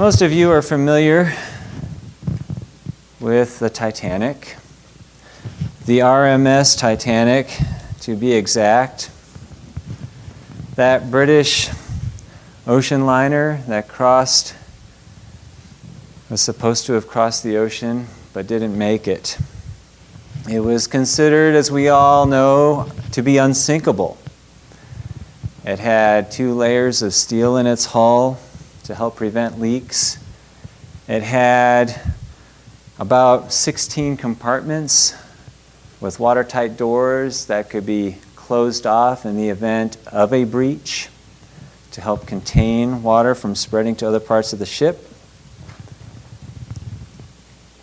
Most of you are familiar with the Titanic, the RMS Titanic, to be exact. That British ocean liner that was supposed to have crossed the ocean, but didn't make it. It was considered, as we all know, to be unsinkable. It had 2 layers of steel in its hull to help prevent leaks. It had about 16 compartments with watertight doors that could be closed off in the event of a breach to help contain water from spreading to other parts of the ship.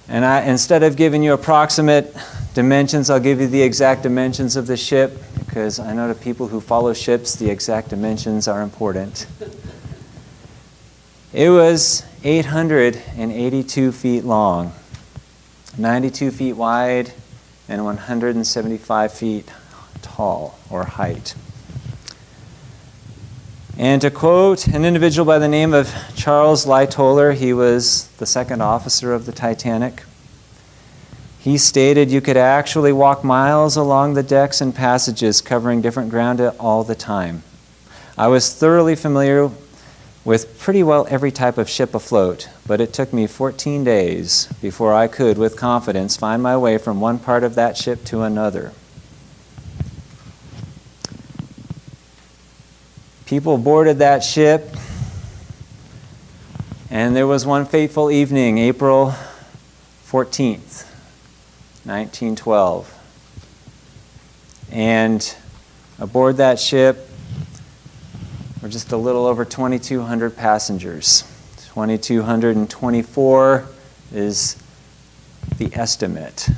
And instead of giving you approximate dimensions, I'll give you the exact dimensions of the ship, because I know to people who follow ships, the exact dimensions are important. It was 882 feet long, 92 feet wide, and 175 feet tall, or height. And to quote an individual by the name of Charles Lightoller, he was the second officer of the Titanic. He stated, "You could actually walk miles along the decks and passages covering different ground all the time. I was thoroughly familiar with pretty well every type of ship afloat, but it took me 14 days before I could, with confidence, find my way from one part of that ship to another." People boarded that ship, and there was one fateful evening, April 14th, 1912. And aboard that ship were just a little over 2,200 passengers. 2,224 is the estimate,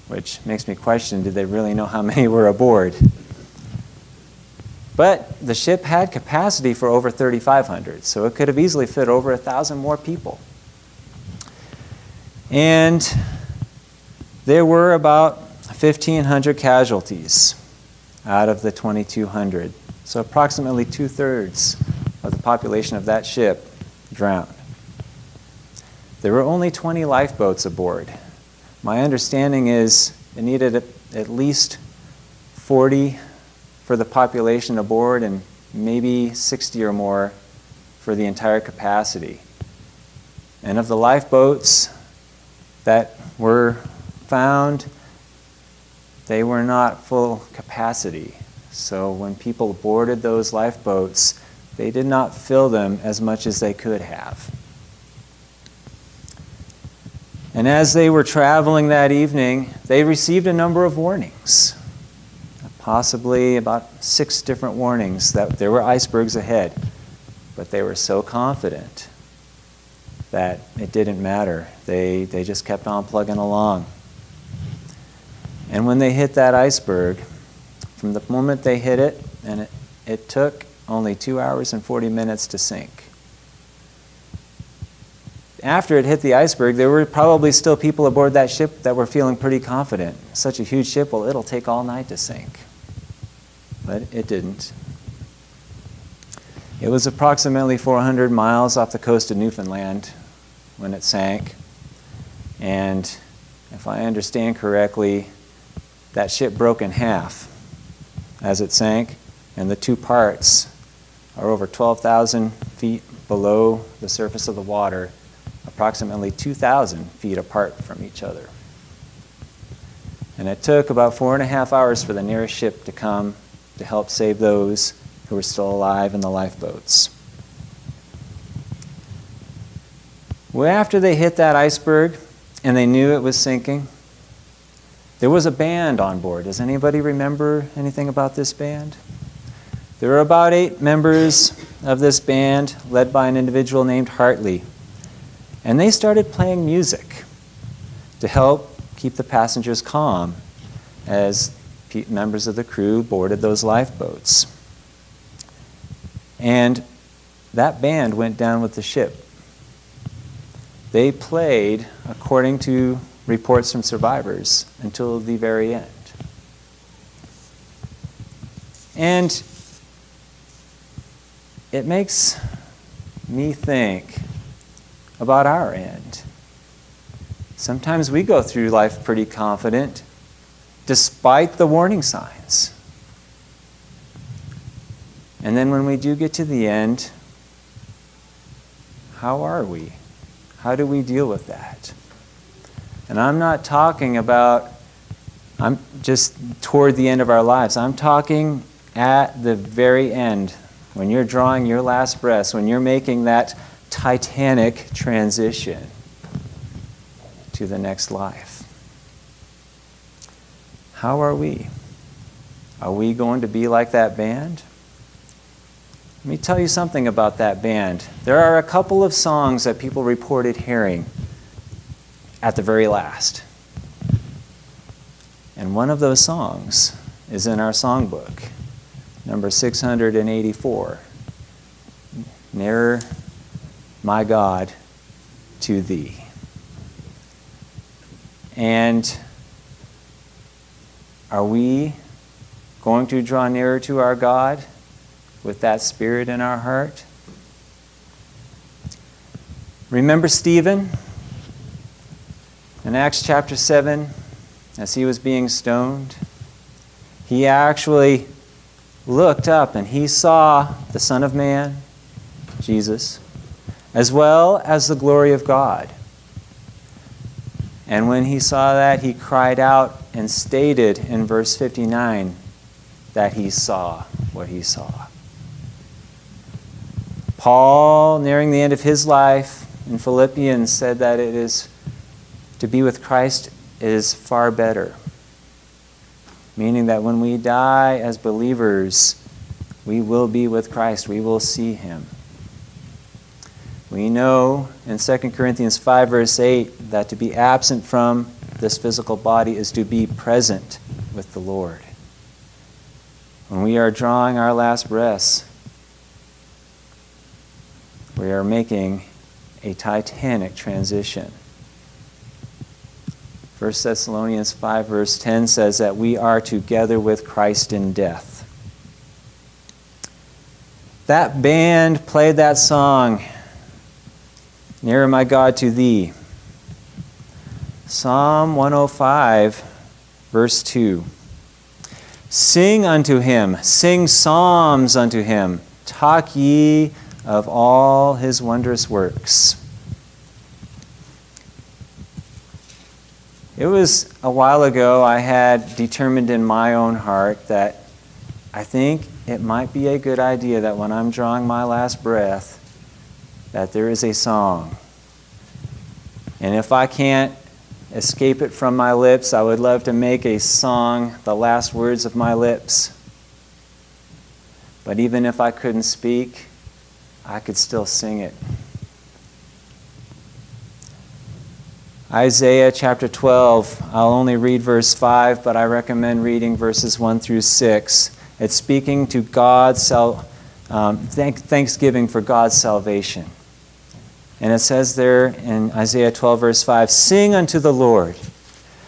which makes me question, did they really know how many were aboard? But the ship had capacity for over 3,500, so it could have easily fit over 1,000 more people. And there were about 1,500 casualties out of the 2,200. So approximately 2/3 of the population of that ship drowned. There were only 20 lifeboats aboard. My understanding is it needed at least 40 for the population aboard and maybe 60 or more for the entire capacity. And of the lifeboats that were found, they were not full capacity. So when people boarded those lifeboats, they did not fill them as much as they could have. And as they were traveling that evening, they received a number of warnings, possibly about 6 different warnings that there were icebergs ahead. But they were so confident that it didn't matter. They just kept on plugging along. And when they hit that iceberg, from the moment they hit it, and it took only 2 hours and 40 minutes to sink. After it hit the iceberg, there were probably still people aboard that ship that were feeling pretty confident. Such a huge ship, well, it'll take all night to sink. But it didn't. It was approximately 400 miles off the coast of Newfoundland when it sank. And if I understand correctly, that ship broke in half as it sank, and the 2 parts are over 12,000 feet below the surface of the water, approximately 2,000 feet apart from each other. And it took about 4.5 hours for the nearest ship to come to help save those who were still alive in the lifeboats. Well, after they hit that iceberg and they knew it was sinking, there was a band on board. Does anybody remember anything about this band? There were about 8 members of this band, led by an individual named Hartley. And they started playing music to help keep the passengers calm as members of the crew boarded those lifeboats. And that band went down with the ship. They played, according to reports from survivors, until the very end. And it makes me think about our end. Sometimes we go through life pretty confident, despite the warning signs. And then when we do get to the end, how are we? How do we deal with that? And I'm not talking about, I'm just toward the end of our lives. I'm talking at the very end, when you're drawing your last breaths, when you're making that titanic transition to the next life. How are we? Are we going to be like that band? Let me tell you something about that band. There are a couple of songs that people reported hearing at the very last. And one of those songs is in our songbook, number 684. Nearer, my God, to thee. And are we going to draw nearer to our God with that spirit in our heart? Remember Stephen in Acts chapter 7, as he was being stoned? He actually looked up and he saw the Son of Man, Jesus, as well as the glory of God. And when he saw that, he cried out and stated in verse 59 that he saw what he saw. Paul, nearing the end of his life in Philippians, said that it is to be with Christ is far better. Meaning that when we die as believers, we will be with Christ. We will see him. We know in 2 Corinthians 5, verse 8, that to be absent from this physical body is to be present with the Lord. When we are drawing our last breaths, we are making a titanic transition. 1 Thessalonians 5, verse 10 says that we are together with Christ in death. That band played that song, Nearer My God to Thee. Psalm 105, verse 2. Sing unto him, sing psalms unto him, talk ye of all his wondrous works. It was a while ago I had determined in my own heart that I think it might be a good idea that when I'm drawing my last breath, that there is a song. And if I can't escape it from my lips, I would love to make a song the last words of my lips. But even if I couldn't speak, I could still sing it. Isaiah chapter 12, I'll only read verse 5, but I recommend reading verses 1 through 6. It's speaking to God's thanksgiving for God's salvation. And it says there in Isaiah 12, verse 5, Sing unto the Lord,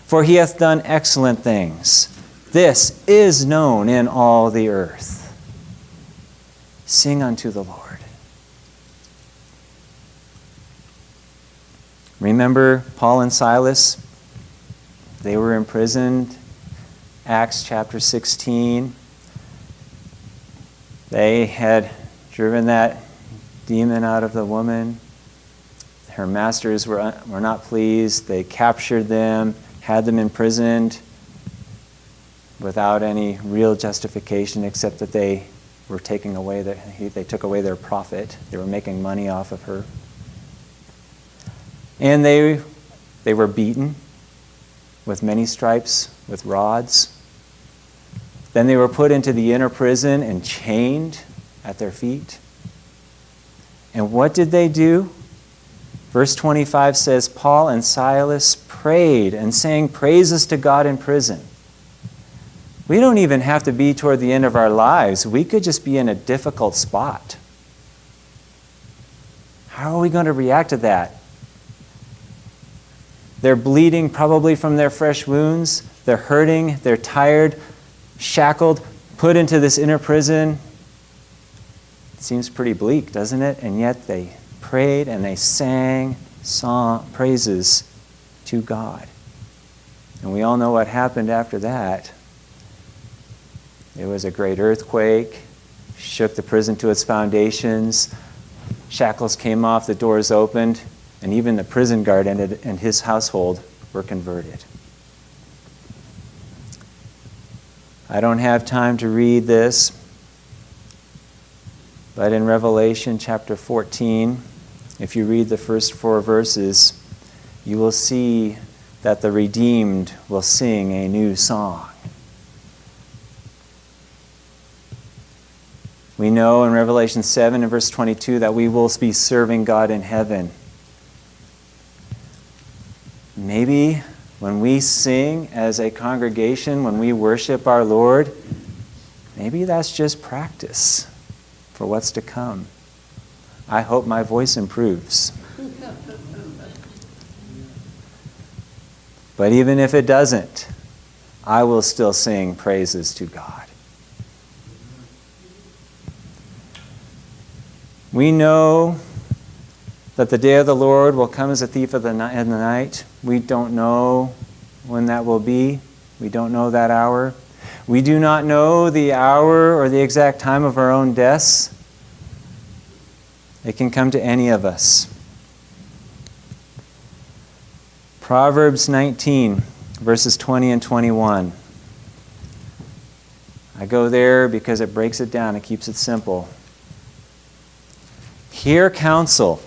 for he hath done excellent things. This is known in all the earth. Sing unto the Lord. Remember Paul and Silas? They were imprisoned. Acts chapter 16. They had driven that demon out of the woman. Her masters were not pleased. They captured them, had them imprisoned without any real justification except that they were taking away they took away their profit. They were making money off of her. And they were beaten with many stripes, with rods. Then they were put into the inner prison and chained at their feet. And what did they do? Verse 25 says, Paul and Silas prayed and sang praises to God in prison. We don't even have to be toward the end of our lives. We could just be in a difficult spot. How are we going to react to that? They're bleeding probably from their fresh wounds. They're hurting. They're tired, shackled, put into this inner prison. It seems pretty bleak, doesn't it? And yet they prayed and they sang praises to God. And we all know what happened after that. It was a great earthquake, shook the prison to its foundations, shackles came off, the doors opened, and even the prison guard and his household were converted. I don't have time to read this, but in Revelation chapter 14, if you read the first 4 verses, you will see that the redeemed will sing a new song. We know in Revelation 7 and verse 22 that we will be serving God in heaven. Maybe when we sing as a congregation, when we worship our Lord, maybe that's just practice for what's to come. I hope my voice improves. But even if it doesn't, I will still sing praises to God. We know that the day of the Lord will come as a thief in the night. We don't know when that will be. We don't know that hour. We do not know the hour or the exact time of our own deaths. It can come to any of us. Proverbs 19, verses 20 and 21. I go there because it breaks it down. It keeps it simple. Hear counsel,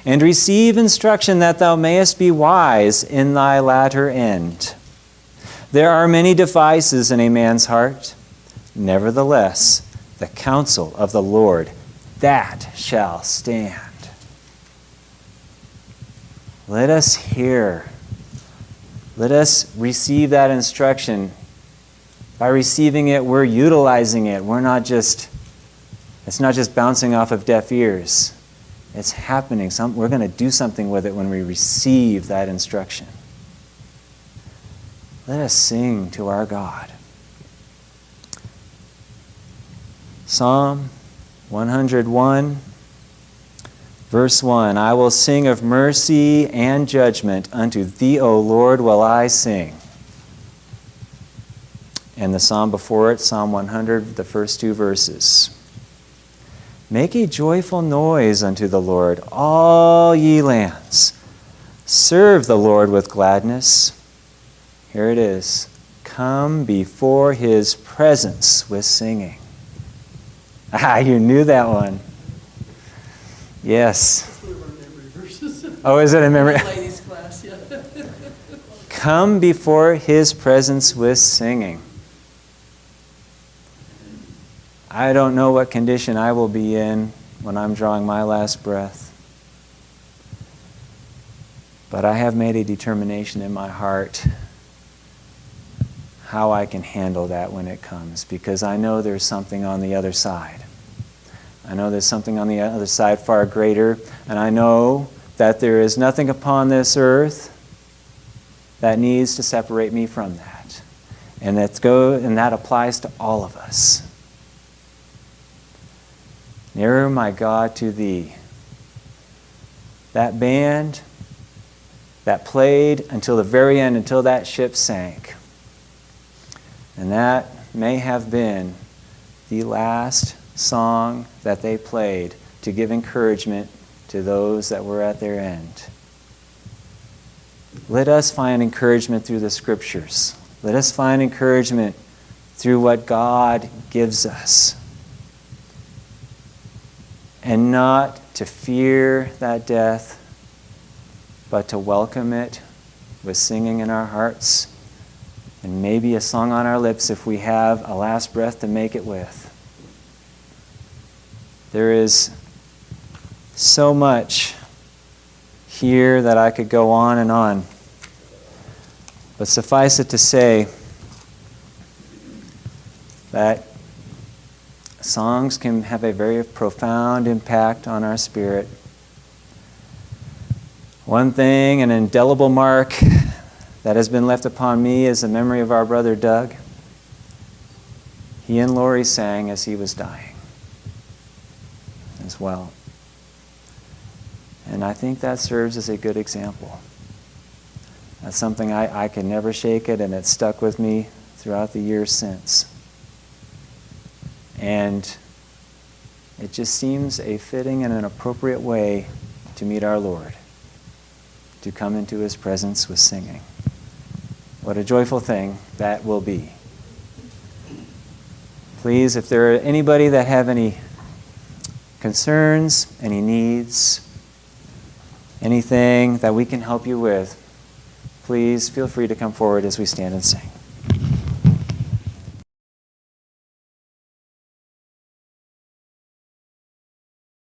and receive instruction that thou mayest be wise in thy latter end. There are many devices in a man's heart. Nevertheless, the counsel of the Lord, that shall stand. Let us hear. Let us receive that instruction. By receiving it, we're utilizing it. It's not just bouncing off of deaf ears. It's happening. We're going to do something with it when we receive that instruction. Let us sing to our God. Psalm 101, verse 1. I will sing of mercy and judgment. Unto thee, O Lord, will I sing. And the psalm before it, Psalm 100, the first 2 verses. Make a joyful noise unto the Lord, all ye lands. Serve the Lord with gladness. Here it is. Come before his presence with singing. Ah, you knew that one. Yes. That's one of our memory verses. Oh, is it a memory? Ladies' class, yeah. Come before his presence with singing. I don't know what condition I will be in when I'm drawing my last breath. But I have made a determination in my heart how I can handle that when it comes, because I know there's something on the other side. I know there's something on the other side far greater, and I know that there is nothing upon this earth that needs to separate me from that. And that applies to all of us. Nearer, my God, to thee. That band that played until the very end, until that ship sank. And that may have been the last song that they played to give encouragement to those that were at their end. Let us find encouragement through the Scriptures. Let us find encouragement through what God gives us. And not to fear that death, but to welcome it with singing in our hearts, and maybe a song on our lips if we have a last breath to make it with. There is so much here that I could go on and on. But suffice it to say that songs can have a very profound impact on our spirit. One thing, an indelible mark that has been left upon me is the memory of our brother Doug. He and Lori sang as he was dying as well. And I think that serves as a good example. That's something I can never shake it, and it's stuck with me throughout the years since. And it just seems a fitting and an appropriate way to meet our Lord, to come into his presence with singing. What a joyful thing that will be. Please, if there are anybody that have any concerns, any needs, anything that we can help you with, please feel free to come forward as we stand and sing.